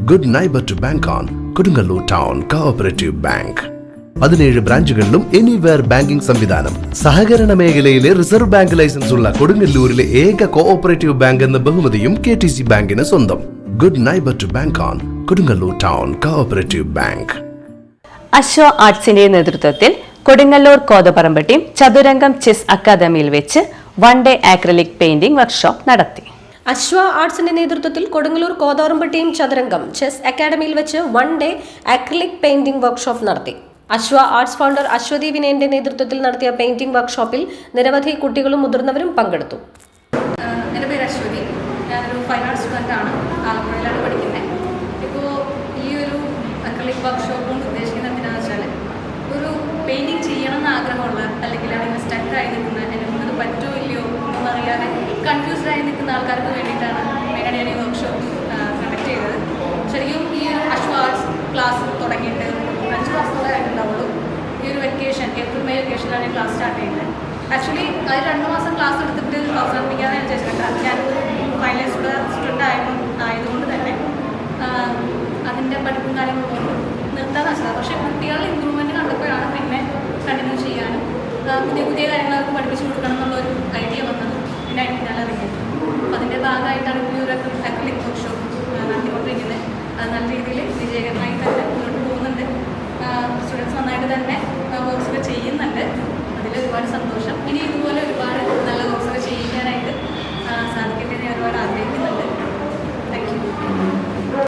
Good neighbour to bank on Kodungallur town cooperative bank. 17 ബ്രാഞ്ചുകളിലും anywhere banking സംവിധാനം. സഹകരണ മേഖലയിലെ റിസർവ് ബാങ്ക് ലൈസൻസ് ഉള്ള കൊടുങ്ങല്ലൂരിലെ ഏക കോഓപ്പറേറ്റീവ് ബാങ്ക് എന്ന ബഹുമതിയും KTC ബാങ്കിന് സ്വന്തം. Good neighbour to bank on Kodungallur town cooperative bank. Ashwa ആർട്സിന്റെ നേതൃത്വത്തിൽ കൊടുങ്ങല്ലൂർ കോതപറമ്പ് ടീം ചതുരംഗം ചെസ് അക്കാദമിയിൽ വെച്ച് 1 ഡേ ആക്രിലിക് പെയിന്റിംഗ് വർക്ക്ഷോപ്പ് നടത്തി. അശ്വ ആർട്സിന്റെ നേതൃത്വത്തിൽ കൊടുങ്ങല്ലൂർ കോതപറമ്പ് ടീം ചതുരംഗം ചെസ് അക്കാദമിയിൽ വെച്ച് 1 ഡേ ആക്രിലിക് പെയിന്റിംഗ് വർക്ക്ഷോപ്പ് നടത്തി. അശ്വ ആർട്സ് ഫൗണ്ടർ അശ്വതി വിനയന്റെ നേതൃത്വത്തിൽ നടത്തിയ പെയിന്റിംഗ് വർക്ക്ഷോപ്പിൽ നിരവധി കുട്ടികളും മുതിർന്നവരും പങ്കെടുത്തു. എൻ്റെ പേര് അശ്വതി. ഞാനൊരു ഫൈൻ ആർട്സ് സ്റ്റുഡൻ്റാണ്. ആലപ്പുഴയിലാണ് പഠിക്കുന്നത്. ഇപ്പോൾ ഈ ഒരു അക്രിലിക് വർക്ക്ഷോപ്പ് കൊണ്ട് ഉദ്ദേശിക്കുന്നത് എന്തിനാണെന്ന് വെച്ചാൽ ഒരു പെയിൻറ്റിങ് ചെയ്യണം എന്ന് ആഗ്രഹമുള്ള അല്ലെങ്കിൽ അതിന് സ്റ്റക്കായി നിൽക്കുന്ന എനിക്കത് പറ്റുമോ ഇല്ലയോ ഒന്നും അറിയാതെ കൺഫ്യൂസ്ഡ് ആയി നിൽക്കുന്ന ആൾക്കാർക്ക് വേണ്ടിയിട്ടാണ് മെയിനായിട്ട് ഞാൻ ഈ വർക്ക്ഷോപ്പ് കണ്ടക്ട് ചെയ്തത്. ശരിക്കും ഈ ഒരു അശ്വ ആർട്സ് ക്ലാസ് തുടങ്ങിയിട്ട് 5 മാസത്തോടെ ആയിട്ടുണ്ടാവുള്ളൂ. ഈ ഒരു വെക്കേഷൻ ഏപ്രിൽ മെയ് വെക്കേഷനിലാണ് ക്ലാസ് സ്റ്റാർട്ട് ചെയ്യുന്നത്. ആക്ച്വലി അത് 2 മാസം ക്ലാസ് എടുത്തിട്ട് അവസാനിപ്പിക്കാമെന്ന് ഞാൻ വിചാരിച്ചിട്ടുണ്ട്. ഞാൻ ഫൈനലൈസ്ഡ് സ്റ്റുഡൻ്റ് ആയതുകൊണ്ട് തന്നെ അതിൻ്റെ പഠിപ്പും കാര്യങ്ങളൊന്നും നിർത്താൻ വെച്ചത്. പക്ഷേ കുട്ടികളുടെ ഇമ്പ്രൂവ്മെൻറ്റ് കണ്ടപ്പോഴാണ് പിന്നെ കണ്ടിന്യൂ ചെയ്യാനും പുതിയ കാര്യങ്ങൾ അവർക്ക് പഠിപ്പിച്ചു കൊടുക്കണം എന്നുള്ളൊരു ഐഡിയ വന്നത്. പിന്നെ അതിന് പിന്നാലെ ഇറങ്ങിയത്. അപ്പോൾ അതിൻ്റെ ഭാഗമായിട്ടാണ് ഇപ്പോൾ ഒരു അക്രിലിക് വർക്ക്ഷോപ്പ് നടത്തിക്കൊണ്ടിരിക്കുന്നത്. അത് നല്ല രീതിയിൽ വിജയകരമായി തന്നെ മുന്നോട്ട് പോകുന്നുണ്ട്. സ്റ്റുഡൻസ് നന്നായിട്ട് തന്നെ വർക്ക്സൊക്കെ ചെയ്യുന്നുണ്ട്. അതിൽ ഒരുപാട് സന്തോഷം. ഇനി ഇതുപോലെ ഒരുപാട്